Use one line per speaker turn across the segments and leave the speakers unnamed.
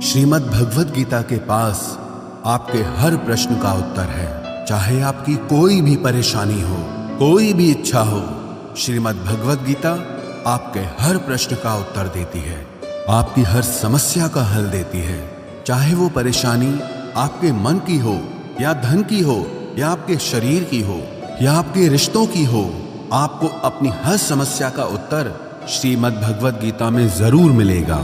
श्रीमद् भगवद गीता के पास आपके हर प्रश्न का उत्तर है। चाहे आपकी कोई भी परेशानी हो, कोई भी इच्छा हो, श्रीमद् भगवद गीता आपके हर प्रश्न का उत्तर देती है, आपकी हर समस्या का हल देती है। चाहे वो परेशानी आपके मन की हो या धन की हो या आपके शरीर की हो या आपके रिश्तों की हो, आपको अपनी हर समस्या का उत्तर श्रीमद् भगवद गीता में जरूर मिलेगा।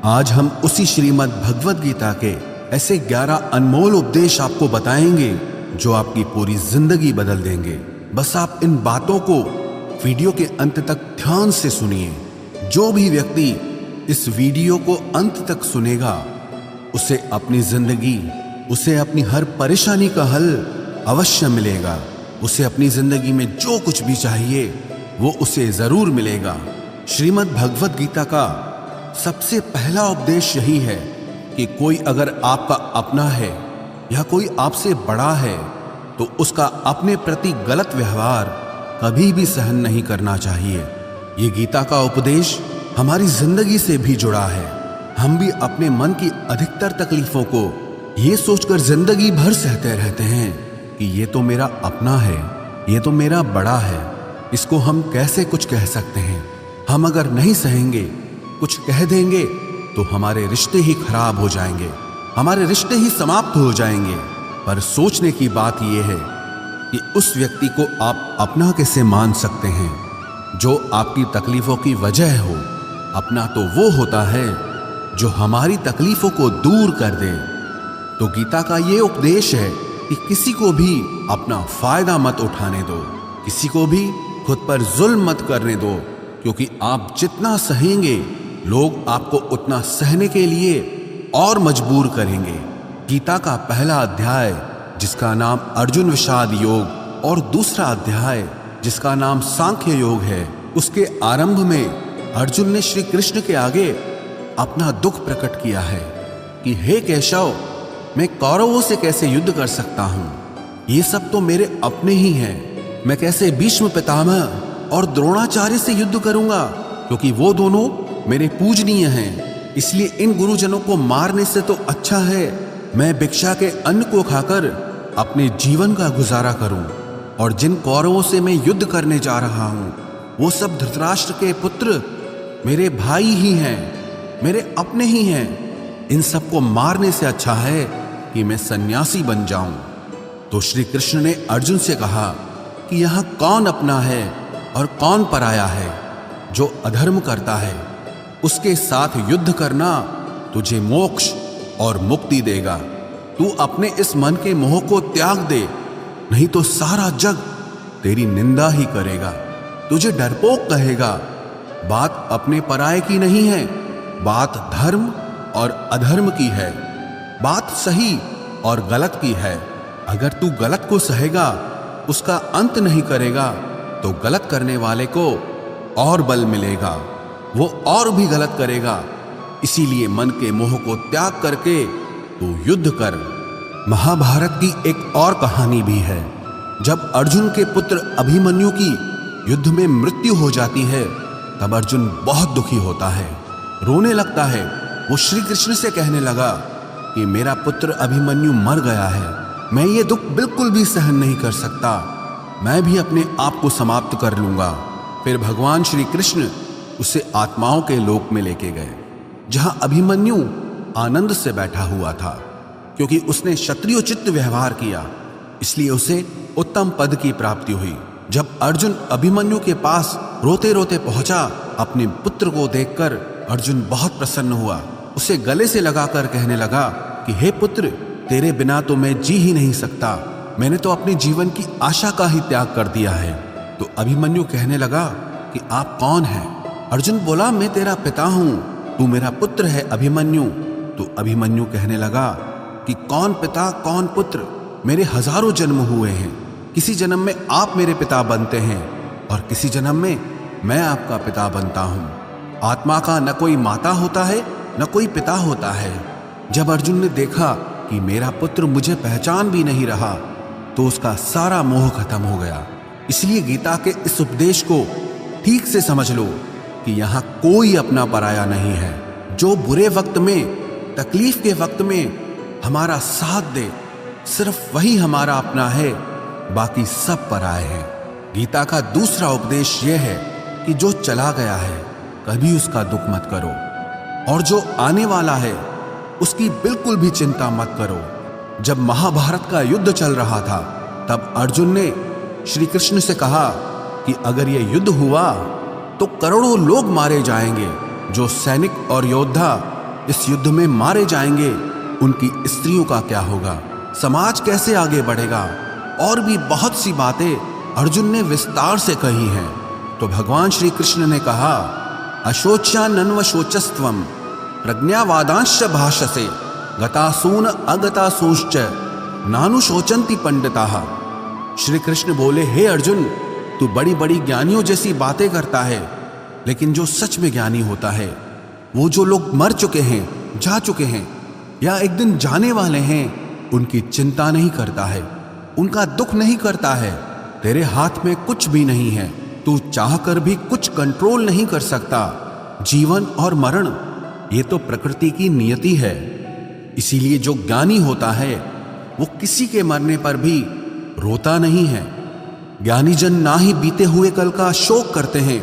आज हम उसी श्रीमद् भगवद गीता के ऐसे 11 अनमोल उपदेश आपको बताएंगे जो आपकी पूरी जिंदगी बदल देंगे। बस आप इन बातों को वीडियो के अंत तक ध्यान से सुनिए। जो भी व्यक्ति इस वीडियो को अंत तक सुनेगा, उसे अपनी जिंदगी, उसे अपनी हर परेशानी का हल अवश्य मिलेगा। उसे अपनी जिंदगी में जो कुछ भी चाहिए वो उसे जरूर मिलेगा। श्रीमद् भगवद गीता का सबसे पहला उपदेश यही है कि कोई अगर आपका अपना है या कोई आपसे बड़ा है तो उसका अपने प्रति गलत व्यवहार कभी भी सहन नहीं करना चाहिए। ये गीता का उपदेश हमारी जिंदगी से भी जुड़ा है। हम भी अपने मन की अधिकतर तकलीफों को ये सोचकर जिंदगी भर सहते रहते हैं कि ये तो मेरा अपना है, ये तो मेरा बड़ा है, इसको हम कैसे कुछ कह सकते हैं। हम अगर नहीं सहेंगे, कुछ कह देंगे तो हमारे रिश्ते ही खराब हो जाएंगे, हमारे रिश्ते ही समाप्त हो जाएंगे। पर सोचने की बात यह है कि उस व्यक्ति को आप अपना कैसे मान सकते हैं जो आपकी तकलीफों की वजह हो। अपना तो वो होता है जो हमारी तकलीफों को दूर कर दे। तो गीता का ये उपदेश है कि किसी को भी अपना फायदा मत उठाने दो, किसी को भी खुद पर जुल्म मत करने दो, क्योंकि आप जितना सहेंगे लोग आपको उतना सहने के लिए और मजबूर करेंगे। गीता का पहला अध्याय जिसका नाम अर्जुन विषाद योग और दूसरा अध्याय जिसका नाम सांख्य योग है, उसके आरंभ में अर्जुन ने श्री कृष्ण के आगे अपना दुख प्रकट किया है कि हे केशव, मैं कौरवों से कैसे युद्ध कर सकता हूं? ये सब तो मेरे अपने ही हैं। मैं कैसे भीष्म पितामह और द्रोणाचार्य से युद्ध करूंगा, क्योंकि वो दोनों मेरे पूजनीय हैं। इसलिए इन गुरुजनों को मारने से तो अच्छा है मैं भिक्षा के अन्न को खाकर अपने जीवन का गुजारा करूं। और जिन कौरवों से मैं युद्ध करने जा रहा हूं वो सब धृतराष्ट्र के पुत्र मेरे भाई ही हैं, मेरे अपने ही हैं। इन सबको मारने से अच्छा है कि मैं सन्यासी बन जाऊं। तो श्री कृष्ण ने अर्जुन से कहा कि यहां कौन अपना है और कौन पराया है। जो अधर्म करता है उसके साथ युद्ध करना तुझे मोक्ष और मुक्ति देगा। तू अपने इस मन के मोह को त्याग दे, नहीं तो सारा जग तेरी निंदा ही करेगा, तुझे डरपोक कहेगा। बात अपने पराये की नहीं है, बात धर्म और अधर्म की है, बात सही और गलत की है। अगर तू गलत को सहेगा, उसका अंत नहीं करेगा, तो गलत करने वाले को और बल मिलेगा, वो और भी गलत करेगा। इसीलिए मन के मोह को त्याग करके तू युद्ध कर। महाभारत की एक और कहानी भी है। जब अर्जुन के पुत्र अभिमन्यु की युद्ध में मृत्यु हो जाती है तब अर्जुन बहुत दुखी होता है, रोने लगता है। वो श्री कृष्ण से कहने लगा कि मेरा पुत्र अभिमन्यु मर गया है, मैं ये दुख बिल्कुल भी सहन नहीं कर सकता, मैं भी अपने आप को समाप्त कर लूंगा। फिर भगवान श्री कृष्ण उसे आत्माओं के लोक में लेके गए, जहां अभिमन्यु आनंद से बैठा हुआ था। क्योंकि उसने क्षत्रियोचित व्यवहार किया, इसलिए उसे उत्तम पद की प्राप्ति हुई। जब अर्जुन अभिमन्यु के पास रोते रोते पहुंचा, अपने पुत्र को देखकर अर्जुन बहुत प्रसन्न हुआ। उसे गले से लगाकर कहने लगा कि हे पुत्र, तेरे बिना तो मैं जी ही नहीं सकता, मैंने तो अपने जीवन की आशा का ही त्याग कर दिया है। तो अभिमन्यु कहने लगा कि आप कौन हैं? अर्जुन बोला, मैं तेरा पिता हूं, तू मेरा पुत्र है अभिमन्यु। तो अभिमन्यु कहने लगा कि कौन पिता कौन पुत्र, मेरे हजारों जन्म हुए हैं। किसी जन्म में आप मेरे पिता बनते हैं और किसी जन्म में मैं आपका पिता बनता हूं। आत्मा का न कोई माता होता है न कोई पिता होता है। जब अर्जुन ने देखा कि मेरा पुत्र मुझे पहचान भी नहीं रहा तो उसका सारा मोह खत्म हो गया। इसलिए गीता के इस उपदेश को ठीक से समझ लो कि यहां कोई अपना पराया नहीं है। जो बुरे वक्त में तकलीफ के वक्त में हमारा साथ दे, सिर्फ वही हमारा अपना है, बाकी सब पराए हैं। गीता का दूसरा उपदेश यह है कि जो चला गया है कभी उसका दुख मत करो, और जो आने वाला है उसकी बिल्कुल भी चिंता मत करो। जब महाभारत का युद्ध चल रहा था तब अर्जुन ने श्री कृष्ण से कहा कि अगर यह युद्ध हुआ तो करोड़ों लोग मारे जाएंगे। जो सैनिक और योद्धा इस युद्ध में मारे जाएंगे उनकी स्त्रियों का क्या होगा, समाज कैसे आगे बढ़ेगा। और भी बहुत सी बातें अर्जुन ने विस्तार से कही हैं। तो भगवान श्री कृष्ण ने कहा, अशोच्यानन्वशोचस्त्वम प्रज्ञावादांश्च भाषसे गतासून अगतासूश्च नानुशोचन्ति पंडिताः। श्री कृष्ण बोले, हे अर्जुन, तू बड़ी बड़ी ज्ञानियों जैसी बातें करता है, लेकिन जो सच में ज्ञानी होता है, वो जो लोग मर चुके हैं, जा चुके हैं या एक दिन जाने वाले हैं, उनकी चिंता नहीं करता है, उनका दुख नहीं करता है। तेरे हाथ में कुछ भी नहीं है, तू चाहकर भी कुछ कंट्रोल नहीं कर सकता। जीवन और मरण ये तो प्रकृति की नियति है। इसीलिए जो ज्ञानी होता है वो किसी के मरने पर भी रोता नहीं है। ज्ञानी जन ना ही बीते हुए कल का शोक करते हैं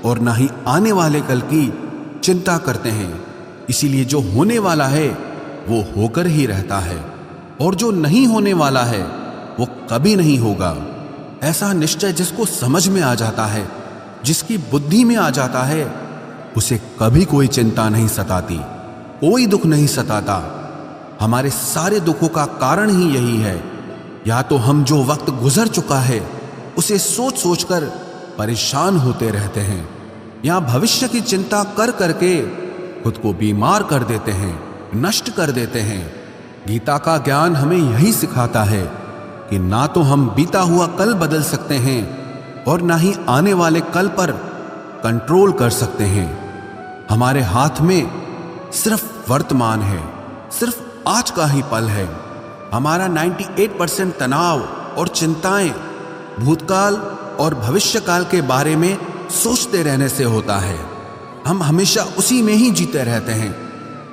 और ना ही आने वाले कल की चिंता करते हैं। इसीलिए जो होने वाला है वो होकर ही रहता है, और जो नहीं होने वाला है वो कभी नहीं होगा। ऐसा निश्चय जिसको समझ में आ जाता है, जिसकी बुद्धि में आ जाता है, उसे कभी कोई चिंता नहीं सताती, कोई दुख नहीं सताता। हमारे सारे दुखों का कारण ही यही है। या तो हम जो वक्त गुजर चुका है उसे सोच सोचकर परेशान होते रहते हैं, या भविष्य की चिंता कर करके खुद को बीमार कर देते हैं, नष्ट कर देते हैं। गीता का ज्ञान हमें यही सिखाता है कि ना तो हम बीता हुआ कल बदल सकते हैं और ना ही आने वाले कल पर कंट्रोल कर सकते हैं। हमारे हाथ में सिर्फ वर्तमान है, सिर्फ आज का ही पल है। हमारा 98% तनाव और चिंताएं भूतकाल और भविष्यकाल के बारे में सोचते रहने से होता है। हम हमेशा उसी में ही जीते रहते हैं,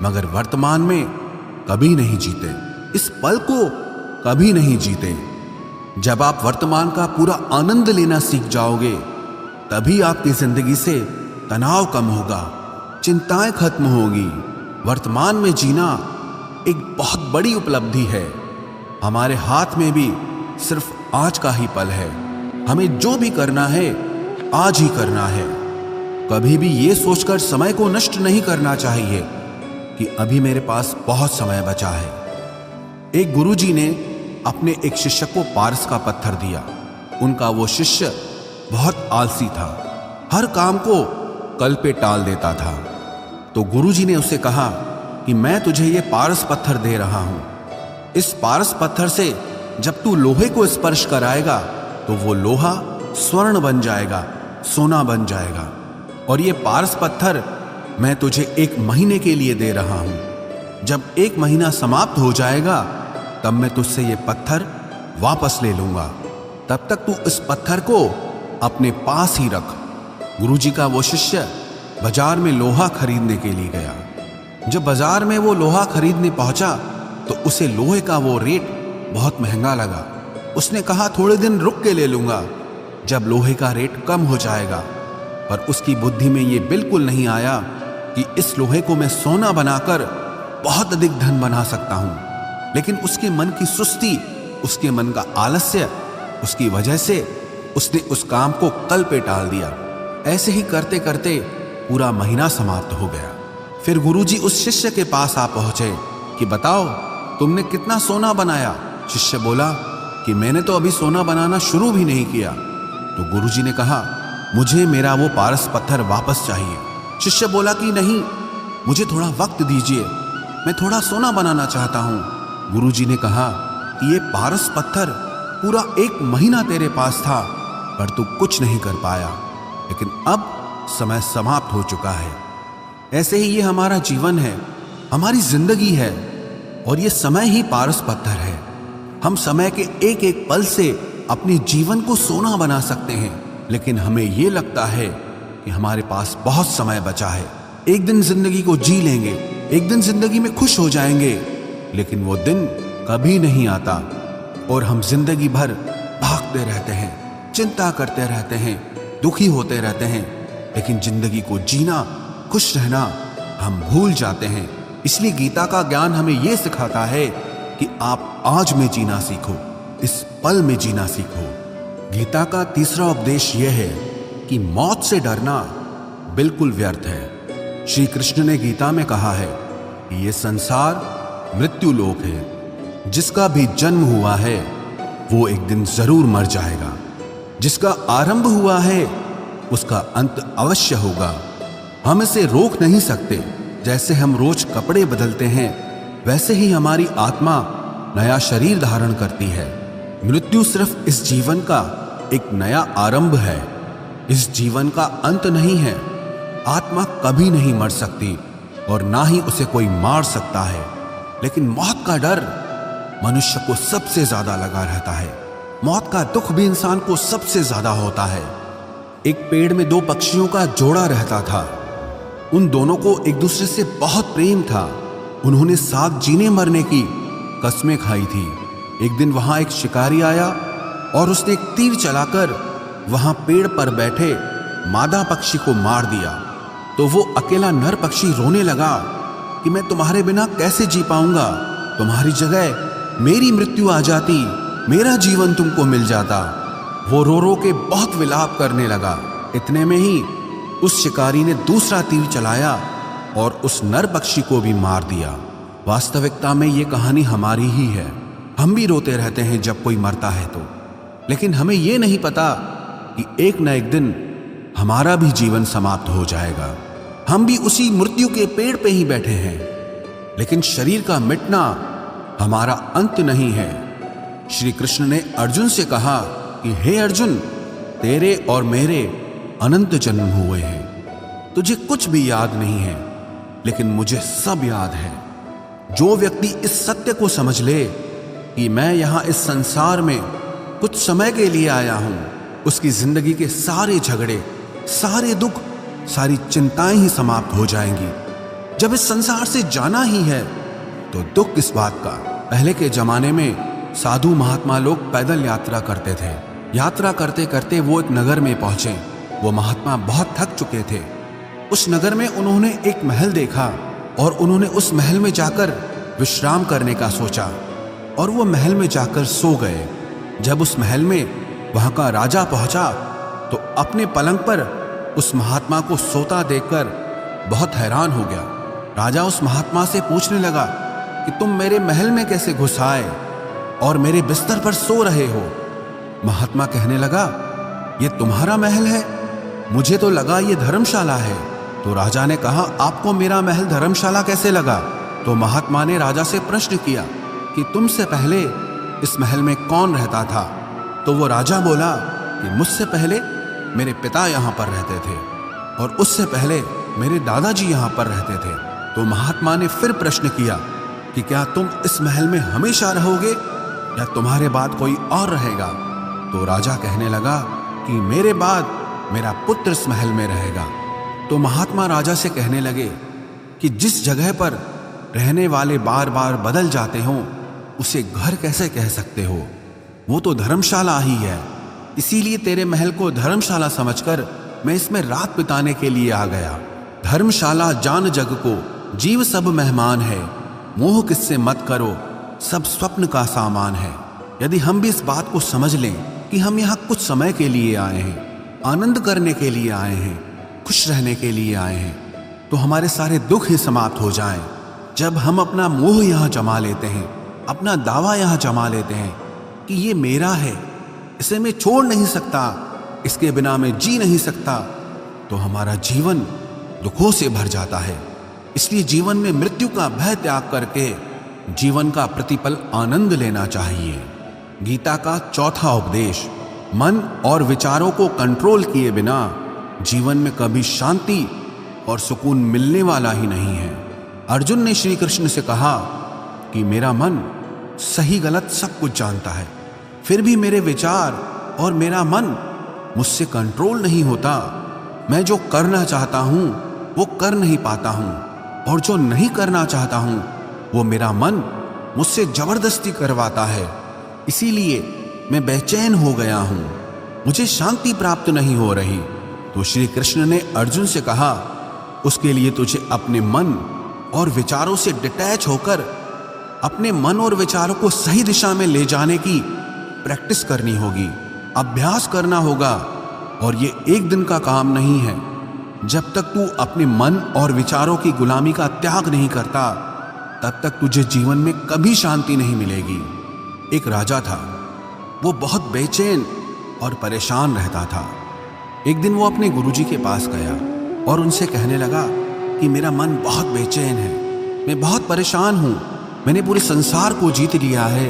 मगर वर्तमान में कभी नहीं जीते, इस पल को कभी नहीं जीते। जब आप वर्तमान का पूरा आनंद लेना सीख जाओगे, तभी आपकी जिंदगी से तनाव कम होगा, चिंताएं खत्म होगी। वर्तमान में जीना एक बहुत बड़ी उपलब्धि है। हमारे हाथ में भी सिर्फ आज का ही पल है। हमें जो भी करना है आज ही करना है। कभी भी ये सोचकर समय को नष्ट नहीं करना चाहिए कि अभी मेरे पास बहुत समय बचा है। एक गुरुजी ने अपने एक शिष्य को पारस का पत्थर दिया। उनका वो शिष्य बहुत आलसी था, हर काम को कल पे टाल देता था। तो गुरुजी ने उसे कहा कि मैं तुझे ये पारस पत्थर दे रहा हूं। इस पारस पत्थर से जब तू लोहे को स्पर्श कराएगा तो वो लोहा स्वर्ण बन जाएगा, सोना बन जाएगा। और ये पारस पत्थर मैं तुझे 1 महीने के लिए दे रहा हूं। जब 1 महीना समाप्त हो जाएगा तब मैं तुझसे ये पत्थर वापस ले लूंगा। तब तक तू इस पत्थर को अपने पास ही रख। गुरुजी का वो शिष्य बाजार में लोहा खरीदने के लिए गया। जब बाजार में वो लोहा खरीदने पहुंचा तो उसे लोहे का वो रेट बहुत महंगा लगा। उसने कहा थोड़े दिन रुक के ले लूंगा, जब लोहे का रेट कम हो जाएगा। पर उसकी बुद्धि में ये बिल्कुल नहीं आया कि इस लोहे को मैं सोना बनाकर बहुत अधिक धन बना सकता हूं। लेकिन उसके मन की सुस्ती, उसके मन का आलस्य, उसकी वजह से उसने उस काम को कल पे टाल दिया। ऐसे ही करते करते पूरा महीना समाप्त हो गया। फिर गुरुजी उस शिष्य के पास आ पहुंचे कि बताओ तुमने कितना सोना बनाया। शिष्य बोला कि मैंने तो अभी सोना बनाना शुरू भी नहीं किया। तो गुरुजी ने कहा मुझे मेरा वो पारस पत्थर वापस चाहिए। शिष्य बोला कि नहीं, मुझे थोड़ा वक्त दीजिए, मैं थोड़ा सोना बनाना चाहता हूँ। गुरुजी ने कहा कि ये पारस पत्थर पूरा 1 महीना तेरे पास था पर तू कुछ नहीं कर पाया, लेकिन अब समय समाप्त हो चुका है। ऐसे ही ये हमारा जीवन है, हमारी जिंदगी है, और ये समय ही पारस पत्थर है। हम समय के एक एक पल से अपने जीवन को सोना बना सकते हैं, लेकिन हमें ये लगता है कि हमारे पास बहुत समय बचा है, एक दिन जिंदगी को जी लेंगे, एक दिन जिंदगी में खुश हो जाएंगे, लेकिन वो दिन कभी नहीं आता और हम जिंदगी भर भागते रहते हैं, चिंता करते रहते हैं, दुखी होते रहते हैं, लेकिन जिंदगी को जीना, खुश रहना हम भूल जाते हैं। इसलिए गीता का ज्ञान हमें यह सिखाता है कि आप आज में जीना सीखो, इस पल में जीना सीखो। गीता का तीसरा उपदेश यह है कि मौत से डरना बिल्कुल व्यर्थ है। श्री कृष्ण ने गीता में कहा है कि यह संसार मृत्यु लोक है। जिसका भी जन्म हुआ है वो एक दिन जरूर मर जाएगा। जिसका आरंभ हुआ है उसका अंत अवश्य होगा। हम इसे रोक नहीं सकते। जैसे हम रोज कपड़े बदलते हैं, वैसे ही हमारी आत्मा नया शरीर धारण करती है। मृत्यु सिर्फ इस जीवन का एक नया आरंभ है, इस जीवन का अंत नहीं है। आत्मा कभी नहीं मर सकती और ना ही उसे कोई मार सकता है, लेकिन मौत का डर मनुष्य को सबसे ज्यादा लगा रहता है। मौत का दुख भी इंसान को सबसे ज्यादा होता है। एक पेड़ में दो पक्षियों का जोड़ा रहता था। उन दोनों को एक दूसरे से बहुत प्रेम था। उन्होंने साथ जीने मरने की कस्में खाई थी। एक दिन वहां एक शिकारी आया और उसने एक तीर चलाकर वहां पेड़ पर बैठे मादा पक्षी को मार दिया। तो वो अकेला नर पक्षी रोने लगा कि मैं तुम्हारे बिना कैसे जी पाऊंगा। तुम्हारी जगह मेरी मृत्यु आ जाती, मेरा जीवन तुमको मिल जाता। वो रो रो के बहुत विलाप करने लगा। इतने में ही उस शिकारी ने दूसरा तीर चलाया और उस नर पक्षी को भी मार दिया। वास्तविकता में ये कहानी हमारी ही है। हम भी रोते रहते हैं जब कोई मरता है तो, लेकिन हमें ये नहीं पता कि एक न एक दिन हमारा भी जीवन समाप्त हो जाएगा। हम भी उसी मृत्यु के पेड़ पे ही बैठे हैं, लेकिन शरीर का मिटना हमारा अंत नहीं है। श्री कृष्ण ने अर्जुन से कहा कि हे अर्जुन, तेरे और मेरे अनंत जन्म हुए हैं। तुझे कुछ भी याद नहीं है, लेकिन मुझे सब याद है। जो व्यक्ति इस सत्य को समझ ले कि मैं यहां इस संसार में कुछ समय के लिए आया हूं, उसकी जिंदगी के सारे झगड़े, सारे दुख, सारी चिंताएं ही समाप्त हो जाएंगी। जब इस संसार से जाना ही है तो दुख किस बात का। पहले के जमाने में साधु महात्मा लोग पैदल यात्रा करते थे। यात्रा करते करते वो एक नगर में पहुंचे। वो महात्मा बहुत थक चुके थे। उस नगर में उन्होंने एक महल देखा और उन्होंने उस महल में जाकर विश्राम करने का सोचा और वो महल में जाकर सो गए। जब उस महल में वहां का राजा पहुंचा तो अपने पलंग पर उस महात्मा को सोता देखकर बहुत हैरान हो गया। राजा उस महात्मा से पूछने लगा कि तुम मेरे महल में कैसे घुस आए और मेरे बिस्तर पर सो रहे हो। महात्मा कहने लगा, ये तुम्हारा महल है? मुझे तो लगा ये धर्मशाला है। तो राजा ने कहा, आपको मेरा महल धर्मशाला कैसे लगा? तो महात्मा ने राजा से प्रश्न किया कि तुमसे पहले इस महल में कौन रहता था? तो वो राजा बोला कि मुझसे पहले मेरे पिता यहाँ पर रहते थे और उससे पहले मेरे दादाजी यहाँ पर रहते थे। तो महात्मा ने फिर प्रश्न किया कि क्या तुम इस महल में हमेशा रहोगे या तुम्हारे बाद कोई और रहेगा? तो राजा कहने लगा कि मेरे बाद मेरा पुत्र इस महल में रहेगा। तो महात्मा राजा से कहने लगे कि जिस जगह पर रहने वाले बार बार बदल जाते हों उसे घर कैसे कह सकते हो? वो तो धर्मशाला ही है। इसीलिए तेरे महल को धर्मशाला समझकर मैं इसमें रात बिताने के लिए आ गया। धर्मशाला जान जग को, जीव सब मेहमान है। मोह किससे मत करो, सब स्वप्न का सामान है। यदि हम भी इस बात को समझ लें कि हम यहाँ कुछ समय के लिए आए हैं, आनंद करने के लिए आए हैं, खुश रहने के लिए आए हैं, तो हमारे सारे दुख ही समाप्त हो जाएं। जब हम अपना मोह यहाँ जमा लेते हैं, अपना दावा यहाँ जमा लेते हैं कि ये मेरा है, इसे मैं छोड़ नहीं सकता, इसके बिना मैं जी नहीं सकता, तो हमारा जीवन दुखों से भर जाता है। इसलिए जीवन में मृत्यु का भय त्याग करके जीवन का प्रतिपल आनंद लेना चाहिए। गीता का चौथा उपदेश, मन और विचारों को कंट्रोल किए बिना जीवन में कभी शांति और सुकून मिलने वाला ही नहीं है। अर्जुन ने श्री कृष्ण से कहा कि मेरा मन सही गलत सब कुछ जानता है, फिर भी मेरे विचार और मेरा मन मुझसे कंट्रोल नहीं होता। मैं जो करना चाहता हूं वो कर नहीं पाता हूं। और जो नहीं करना चाहता हूं वो मेरा मन मुझसे जबरदस्ती करवाता है। इसीलिए मैं बेचैन हो गया हूं, मुझे शांति प्राप्त नहीं हो रही। तो श्री कृष्ण ने अर्जुन से कहा, उसके लिए तुझे अपने मन और विचारों से डिटैच होकर अपने मन और विचारों को सही दिशा में ले जाने की प्रैक्टिस करनी होगी, अभ्यास करना होगा। और ये एक दिन का काम नहीं है। जब तक तू अपने मन और विचारों की गुलामी का त्याग नहीं करता, तब तक तुझे जीवन में कभी शांति नहीं मिलेगी। एक राजा था, वो बहुत बेचैन और परेशान रहता था। एक दिन वो अपने गुरुजी के पास गया और उनसे कहने लगा कि मेरा मन बहुत बेचैन है, मैं बहुत परेशान हूँ, मैंने पूरे संसार को जीत लिया है,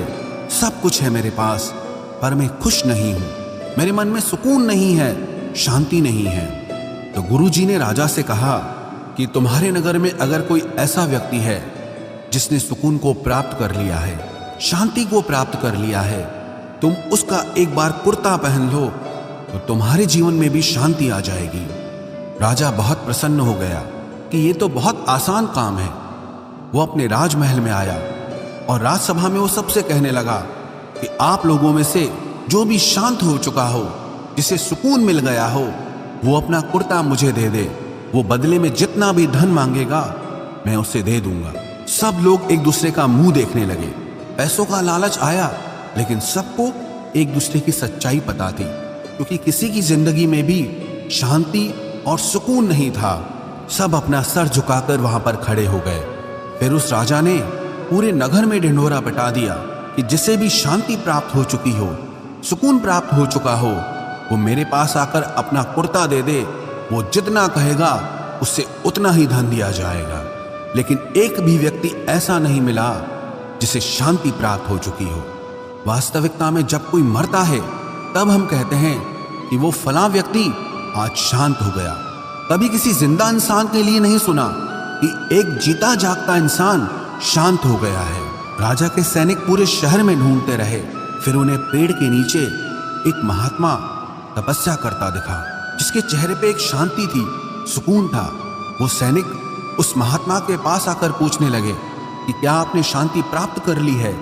सब कुछ है मेरे पास, पर मैं खुश नहीं हूँ, मेरे मन में सुकून नहीं है, शांति नहीं है। तो गुरुजी ने राजा से कहा कि तुम्हारे नगर में अगर कोई ऐसा व्यक्ति है जिसने सुकून को प्राप्त कर लिया है, शांति को प्राप्त कर लिया है, तुम उसका एक बार कुर्ता पहन लो तो तुम्हारे जीवन में भी शांति आ जाएगी। राजा बहुत प्रसन्न हो गया कि ये तो बहुत आसान काम है। वो अपने राजमहल में आया और राजसभा में वो सबसे कहने लगा कि आप लोगों में से जो भी शांत हो चुका हो, जिसे सुकून मिल गया हो, वो अपना कुर्ता मुझे दे दे। वो बदले में जितना भी धन मांगेगा मैं उसे दे दूंगा। सब लोग एक दूसरे का मुंह देखने लगे। पैसों का लालच आया, लेकिन सबको एक दूसरे की सच्चाई पता थी, क्योंकि किसी की जिंदगी में भी शांति और सुकून नहीं था। सब अपना सर झुकाकर वहां पर खड़े हो गए। फिर उस राजा ने पूरे नगर में ढिंढोरा पिटा दिया कि जिसे भी शांति प्राप्त हो चुकी हो, सुकून प्राप्त हो चुका हो, वो मेरे पास आकर अपना कुर्ता दे दे। वो जितना कहेगा उससे उतना ही धन दिया जाएगा। लेकिन एक भी व्यक्ति ऐसा नहीं मिला जिसे शांति प्राप्त हो चुकी हो। वास्तविकता में जब कोई मरता है तब हम कहते हैं कि वो फलां व्यक्ति आज शांत हो गया। कभी किसी जिंदा इंसान के लिए नहीं सुना कि एक जीता जागता इंसान शांत हो गया है। राजा के सैनिक पूरे शहर में ढूंढते रहे। फिर उन्हें पेड़ के नीचे एक महात्मा तपस्या करता दिखा, जिसके चेहरे पे एक शांति थी, सुकून था। वो सैनिक उस महात्मा के पास आकर पूछने लगे कि क्या आपने शांति प्राप्त कर ली है,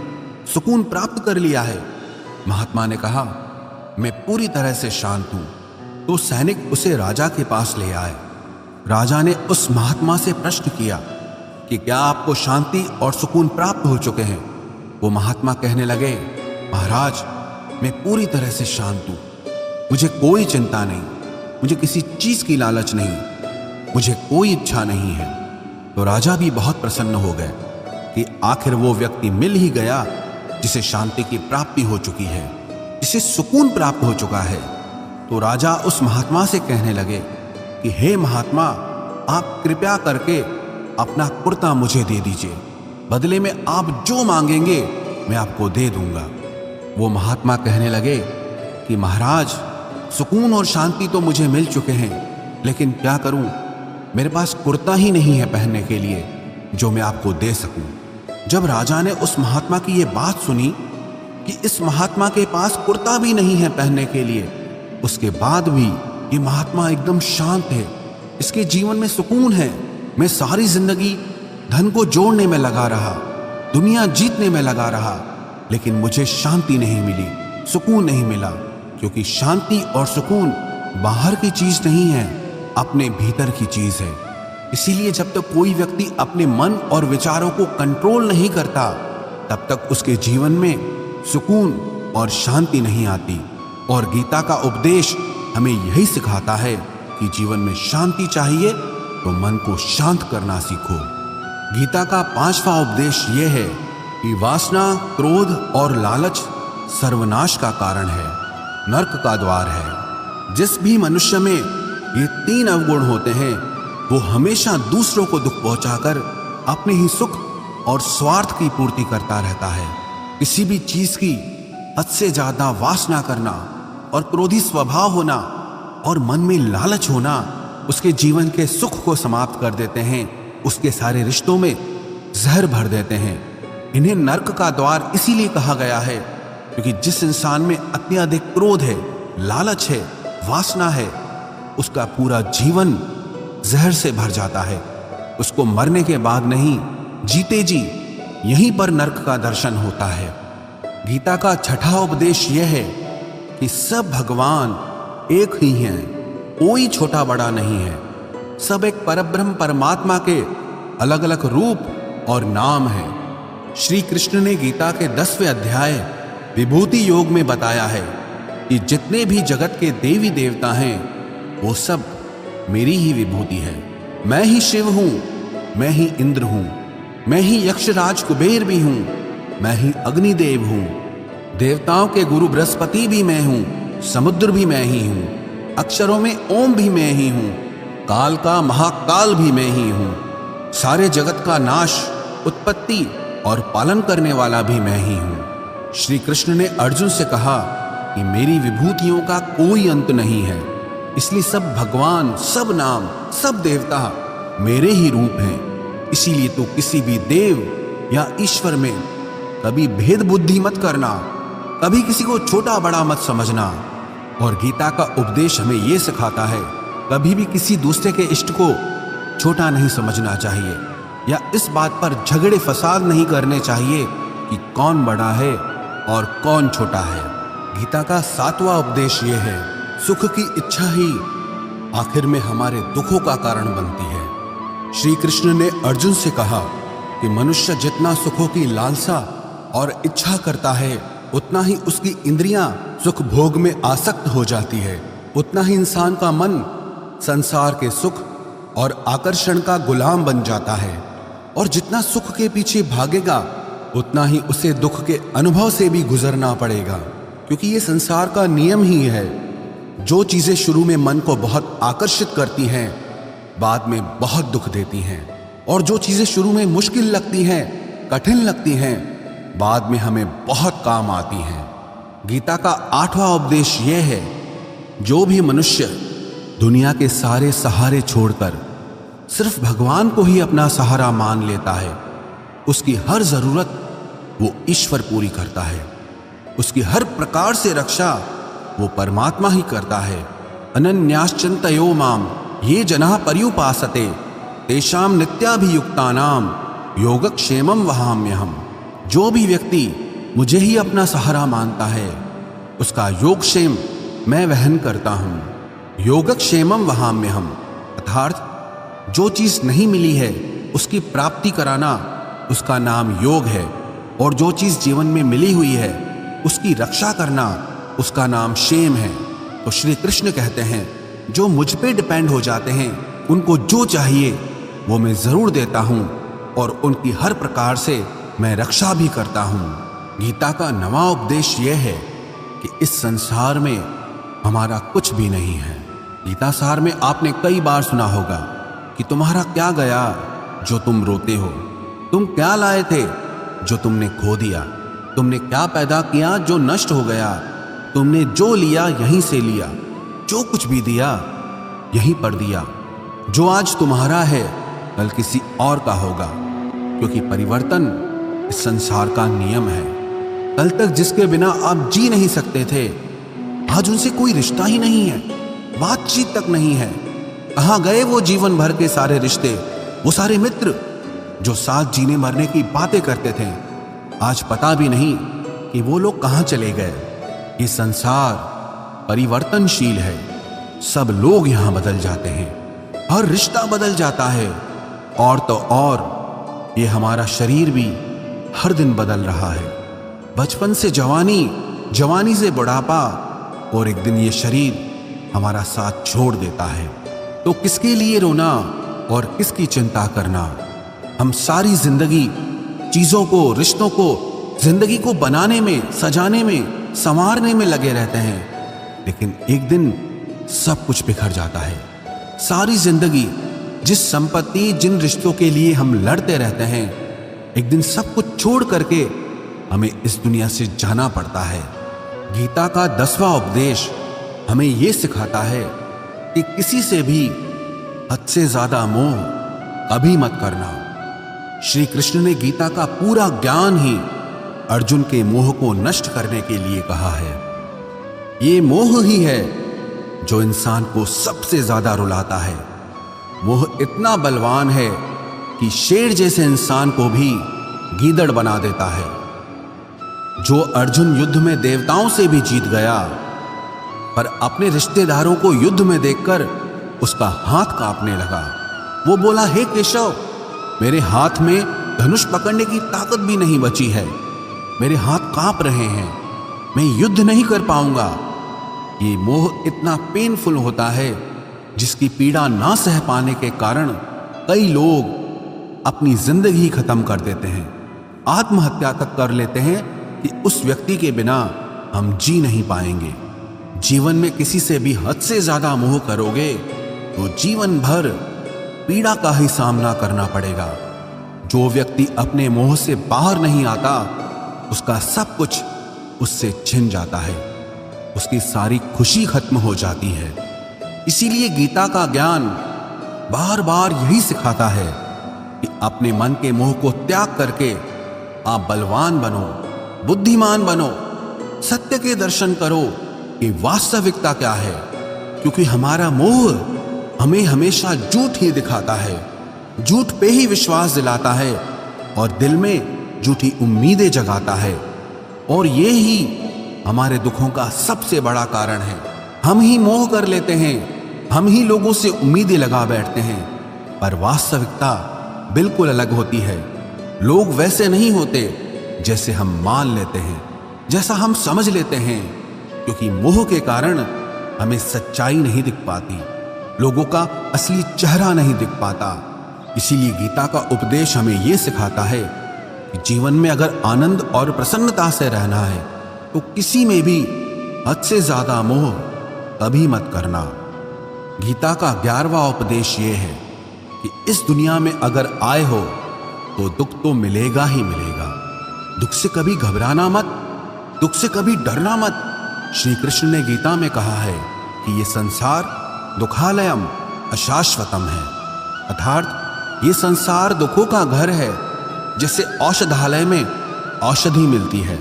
सुकून प्राप्त कर लिया है? महात्मा ने कहा, मैं पूरी तरह से शांत हूं। तो सैनिक उसे राजा के पास ले आए। राजा ने उस महात्मा से प्रश्न किया कि क्या आपको शांति और सुकून प्राप्त हो चुके हैं? वो महात्मा कहने लगे, महाराज, मैं पूरी तरह से शांत हूं, मुझे कोई चिंता नहीं, मुझे किसी चीज की लालच नहीं, मुझे कोई इच्छा नहीं है। तो राजा भी बहुत प्रसन्न हो गए कि आखिर वो व्यक्ति मिल ही गया जिसे शांति की प्राप्ति हो चुकी है, जिसे सुकून प्राप्त हो चुका है। तो राजा उस महात्मा से कहने लगे कि हे महात्मा, आप कृपया करके अपना कुर्ता मुझे दे दीजिए, बदले में आप जो मांगेंगे मैं आपको दे दूंगा। वो महात्मा कहने लगे कि महाराज, सुकून और शांति तो मुझे मिल चुके हैं, लेकिन क्या करूं, मेरे पास कुर्ता ही नहीं है पहनने के लिए जो मैं आपको दे सकूं। जब राजा ने उस महात्मा की ये बात सुनी कि इस महात्मा के पास कुर्ता भी नहीं है पहनने के लिए, उसके बाद भी ये महात्मा एकदम शांत है, इसके जीवन में सुकून है। मैं सारी जिंदगी धन को जोड़ने में लगा रहा, दुनिया जीतने में लगा रहा, लेकिन मुझे शांति नहीं मिली, सुकून नहीं मिला, क्योंकि शांति और सुकून बाहर की चीज नहीं है, अपने भीतर की चीज है। इसीलिए जब तक कोई व्यक्ति अपने मन और विचारों को कंट्रोल नहीं करता, तब तक उसके जीवन में सुकून और शांति नहीं आती। और गीता का उपदेश हमें यही सिखाता है कि जीवन में शांति चाहिए तो मन को शांत करना सीखो। गीता का 5वां उपदेश यह है कि वासना, क्रोध और लालच सर्वनाश का कारण है, नरक का द्वार है। जिस भी मनुष्य में ये 3 अवगुण होते हैं, वो हमेशा दूसरों को दुख पहुंचाकर अपने ही सुख और स्वार्थ की पूर्ति करता रहता है। किसी भी चीज की हद से ज्यादा वासना करना और क्रोधी स्वभाव होना और मन में लालच होना उसके जीवन के सुख को समाप्त कर देते हैं, उसके सारे रिश्तों में जहर भर देते हैं। इन्हें नरक का द्वार इसीलिए कहा गया है क्योंकि जिस इंसान में अत्यधिक क्रोध है, लालच है, वासना है, उसका पूरा जीवन जहर से भर जाता है। उसको मरने के बाद नहीं, जीते जी यहीं पर नरक का दर्शन होता है। गीता का छठा उपदेश यह है कि सब भगवान एक ही हैं, कोई छोटा बड़ा नहीं है। सब एक परब्रह्म परमात्मा के अलग अलग रूप और नाम है। श्री कृष्ण ने गीता के 10वें अध्याय विभूति योग में बताया है कि जितने भी जगत के देवी देवता हैं वो सब मेरी ही विभूति है। मैं ही शिव हूं, मैं ही इंद्र हूं, मैं ही यक्षराज कुबेर भी हूं, मैं ही अग्निदेव हूं, देवताओं के गुरु बृहस्पति भी मैं हूं, समुद्र भी मैं ही हूं, अक्षरों में ओम भी मैं ही हूं, काल का महाकाल भी मैं ही हूं, सारे जगत का नाश, उत्पत्ति और पालन करने वाला भी मैं ही हूं। श्री कृष्ण ने अर्जुन से कहा कि मेरी विभूतियों का कोई अंत नहीं है, इसलिए सब भगवान, सब नाम, सब देवता मेरे ही रूप हैं। इसीलिए तो किसी भी देव या ईश्वर में कभी भेद बुद्धि मत करना, कभी किसी को छोटा बड़ा मत समझना। और गीता का उपदेश हमें यह सिखाता है कभी भी किसी दूसरे के इष्ट को छोटा नहीं समझना चाहिए, या इस बात पर झगड़े फसाद नहीं करने चाहिए कि कौन बड़ा है और कौन छोटा है। गीता का 7वां उपदेश यह है, सुख की इच्छा ही आखिर में हमारे दुखों का कारण बनती है। श्री कृष्ण ने अर्जुन से कहा कि मनुष्य जितना सुखों की लालसा और इच्छा करता है उतना ही उसकी इंद्रियां सुख भोग में आसक्त हो जाती है, उतना ही इंसान का मन संसार के सुख और आकर्षण का गुलाम बन जाता है। और जितना सुख के पीछे भागेगा उतना ही उसे दुख के अनुभव से भी गुजरना पड़ेगा, क्योंकि ये संसार का नियम ही है। जो चीजें शुरू में मन को बहुत आकर्षित करती हैं बाद में बहुत दुख देती हैं, और जो चीजें शुरू में मुश्किल लगती हैं, कठिन लगती हैं, बाद में हमें बहुत काम आती हैं। गीता का 8वां उपदेश यह है, जो भी मनुष्य दुनिया के सारे सहारे छोड़कर सिर्फ भगवान को ही अपना सहारा मान लेता है, उसकी हर जरूरत वो ईश्वर पूरी करता है, उसकी हर प्रकार से रक्षा वो परमात्मा ही करता है। अनन्याश्चिन्तयो माम ये जनाः पर्युपासते तेषां नित्याभियुक्तानां योगक्षेमं वहाम्यहम्। जो भी व्यक्ति मुझे ही अपना सहारा मानता है उसका योगक्षेम मैं वहन करता हूं। योगक्षेमं वहाम्यहम् अर्थात जो चीज नहीं मिली है उसकी प्राप्ति कराना उसका नाम योग है, और जो चीज जीवन में मिली हुई है उसकी रक्षा करना उसका नाम क्षेम है। तो श्री कृष्ण कहते हैं, जो मुझ पे डिपेंड हो जाते हैं उनको जो चाहिए वो मैं जरूर देता हूं, और उनकी हर प्रकार से मैं रक्षा भी करता हूं। गीता का 9वां उपदेश यह है कि इस संसार में हमारा कुछ भी नहीं है। गीता सार में आपने कई बार सुना होगा कि तुम्हारा क्या गया जो तुम रोते हो, तुम क्या लाए थे जो तुमने खो दिया, तुमने क्या पैदा किया जो नष्ट हो गया, तुमने जो लिया यहीं से लिया, जो कुछ भी दिया यहीं पर दिया। जो आज तुम्हारा है कल किसी और का होगा, क्योंकि परिवर्तन इस संसार का नियम है। कल तक जिसके बिना आप जी नहीं सकते थे आज उनसे कोई रिश्ता ही नहीं है, बातचीत तक नहीं है। कहाँ गए वो जीवन भर के सारे रिश्ते, वो सारे मित्र जो साथ जीने मरने की बातें करते थे, आज पता भी नहीं कि वो लोग कहाँ चले गए। ये संसार परिवर्तनशील है, सब लोग यहाँ बदल जाते हैं, हर रिश्ता बदल जाता है, और तो और ये हमारा शरीर भी हर दिन बदल रहा है। बचपन से जवानी, जवानी से बुढ़ापा, और एक दिन ये शरीर हमारा साथ छोड़ देता है। तो किसके लिए रोना और किसकी चिंता करना। हम सारी जिंदगी चीजों को, रिश्तों को, जिंदगी को बनाने में, सजाने में, संवारने में लगे रहते हैं, लेकिन एक दिन सब कुछ बिखर जाता है। सारी जिंदगी जिस संपत्ति, जिन रिश्तों के लिए हम लड़ते रहते हैं, एक दिन सब कुछ छोड़ करके हमें इस दुनिया से जाना पड़ता है। गीता का 10वां उपदेश हमें यह सिखाता है कि किसी से भी हद से ज्यादा मोह कभी मत करना। श्री कृष्ण ने गीता का पूरा ज्ञान ही अर्जुन के मोह को नष्ट करने के लिए कहा है। ये मोह ही है जो इंसान को सबसे ज्यादा रुलाता है। मोह इतना बलवान है कि शेर जैसे इंसान को भी गीदड़ बना देता है। जो अर्जुन युद्ध में देवताओं से भी जीत गया, पर अपने रिश्तेदारों को युद्ध में देखकर उसका हाथ कांपने लगा। वो बोला, हे केशव, मेरे हाथ में धनुष पकड़ने की ताकत भी नहीं बची है, मेरे हाथ कांप रहे हैं, मैं युद्ध नहीं कर पाऊंगा। ये मोह इतना पेनफुल होता है जिसकी पीड़ा ना सह पाने के कारण कई लोग अपनी जिंदगी खत्म कर देते हैं, आत्महत्या तक कर लेते हैं कि उस व्यक्ति के बिना हम जी नहीं पाएंगे। जीवन में किसी से भी हद से ज्यादा मोह करोगे तो जीवन भर पीड़ा का ही सामना करना पड़ेगा। जो व्यक्ति अपने मोह से बाहर नहीं आता, उसका सब कुछ उससे छिन जाता है, उसकी सारी खुशी खत्म हो जाती है। इसीलिए गीता का ज्ञान बार बार यही सिखाता है कि अपने मन के मोह को त्याग करके आप बलवान बनो, बुद्धिमान बनो, सत्य के दर्शन करो कि वास्तविकता क्या है। क्योंकि हमारा मोह हमें हमेशा झूठ ही दिखाता है, झूठ पे ही विश्वास दिलाता है और दिल में झूठी उम्मीदें जगाता है। और ये ही हमारे दुखों का सबसे बड़ा कारण है। हम ही मोह कर लेते हैं, हम ही लोगों से उम्मीदें लगा बैठते हैं, पर वास्तविकता बिल्कुल अलग होती है। लोग वैसे नहीं होते जैसे हम मान लेते हैं, जैसा हम समझ लेते हैं, क्योंकि मोह के कारण हमें सच्चाई नहीं दिख पाती, लोगों का असली चेहरा नहीं दिख पाता। इसीलिए गीता का उपदेश हमें यह सिखाता है कि जीवन में अगर आनंद और प्रसन्नता से रहना है तो किसी में भी हद से ज्यादा मोह कभी मत करना। गीता का 11वां उपदेश ये है कि इस दुनिया में अगर आए हो तो दुख तो मिलेगा ही मिलेगा। दुख से कभी घबराना मत, दुख से कभी डरना मत। श्री कृष्ण ने गीता में कहा है कि ये संसार दुखालयम अशाश्वतम है, अर्थात ये संसार दुखों का घर है। जैसे औषधालय में औषधि मिलती है,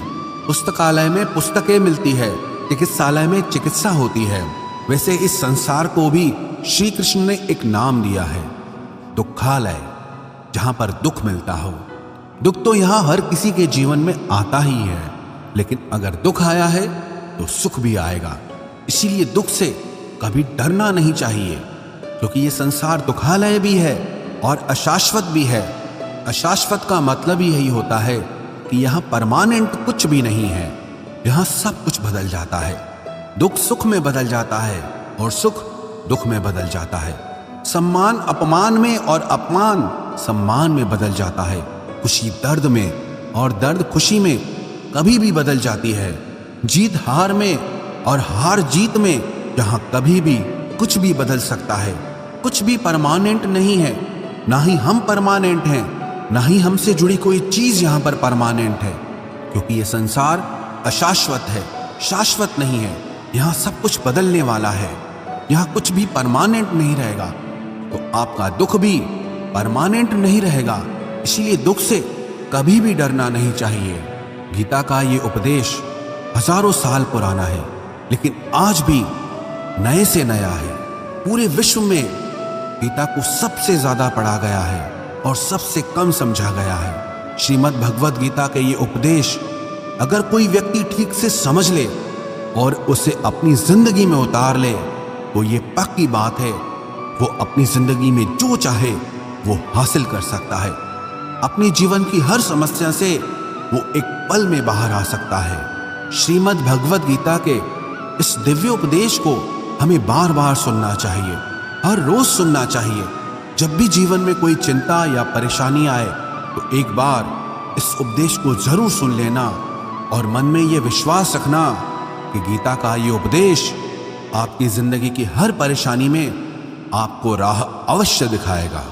पुस्तकालय में पुस्तकें मिलती है, चिकित्सालय में चिकित्सा होती है, वैसे इस संसार को भी श्री कृष्ण ने एक नाम दिया है, दुखालय, जहां पर दुख मिलता हो। दुख तो यहां हर किसी के जीवन में आता ही है, लेकिन अगर दुख आया है तो सुख भी आएगा। इसीलिए दुख से कभी डरना नहीं चाहिए, क्योंकि ये संसार दुखालय भी है और अशाश्वत भी है। अशाश्वत का मतलब ही यही होता है कि यहाँ परमानेंट कुछ भी नहीं है, यहाँ सब कुछ बदल जाता है। दुख सुख में बदल जाता है और सुख दुख में बदल जाता है। सम्मान अपमान में और अपमान सम्मान में बदल जाता है। खुशी दर्द में और दर्द खुशी में कभी भी बदल जाती है। जीत हार में और हार जीत में यहाँ कभी भी कुछ भी बदल सकता है। कुछ भी परमानेंट नहीं है, ना ही हम परमानेंट हैं, ना ही हमसे जुड़ी कोई चीज यहाँ पर परमानेंट है, क्योंकि ये संसार अशाश्वत है, शाश्वत नहीं है। यहाँ सब कुछ बदलने वाला है, यहाँ कुछ भी परमानेंट नहीं रहेगा, तो आपका दुख भी परमानेंट नहीं रहेगा। इसीलिए दुख से कभी भी डरना नहीं चाहिए। गीता का ये उपदेश हजारों साल पुराना है, लेकिन आज भी नए से नया है। पूरे विश्व में गीता को सबसे ज्यादा पढ़ा गया है और सबसे कम समझा गया है। श्रीमद् भगवद गीता के ये उपदेश अगर कोई व्यक्ति ठीक से समझ ले और उसे अपनी जिंदगी में उतार ले तो ये पक्की बात है, वो अपनी जिंदगी में जो चाहे वो हासिल कर सकता है। अपने जीवन की हर समस्या से वो एक पल में बाहर आ सकता है। श्रीमद् भगवद गीता के इस दिव्य उपदेश को हमें बार बार सुनना चाहिए, हर रोज सुनना चाहिए। जब भी जीवन में कोई चिंता या परेशानी आए तो एक बार इस उपदेश को जरूर सुन लेना और मन में ये विश्वास रखना कि गीता का ये उपदेश आपकी जिंदगी की हर परेशानी में आपको राह अवश्य दिखाएगा।